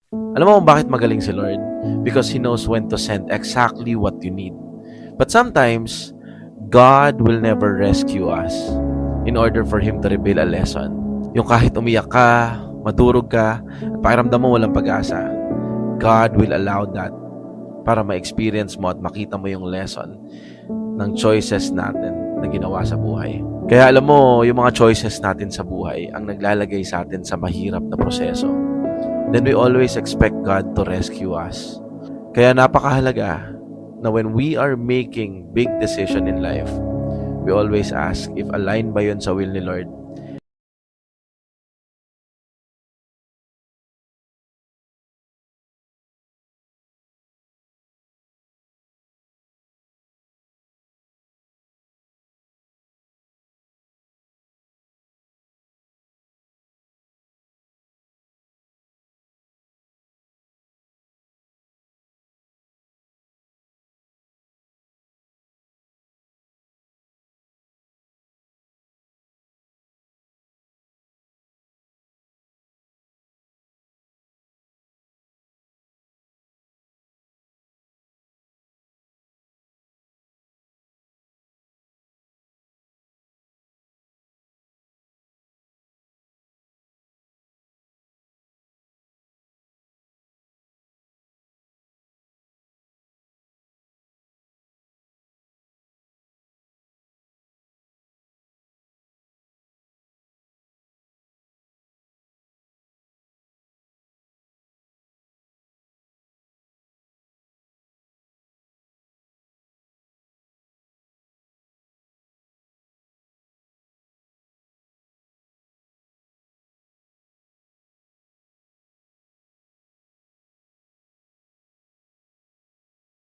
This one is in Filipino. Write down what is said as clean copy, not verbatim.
Alam mo kung bakit magaling si Lord? Because He knows when to send exactly what you need. But sometimes, God will never rescue us in order for Him to reveal a lesson. Yung kahit umiyak ka, madurog ka, at pakiramdam mo walang pag-asa, God will allow that para ma-experience mo at makita mo yung lesson ng choices natin na ginawa sa buhay. Kaya alam mo, yung mga choices natin sa buhay ang naglalagay sa atin sa mahirap na proseso. Then we always expect God to rescue us. Kaya napakahalaga na when we are making big decision in life, we always ask if aligned ba yun sa will ni Lord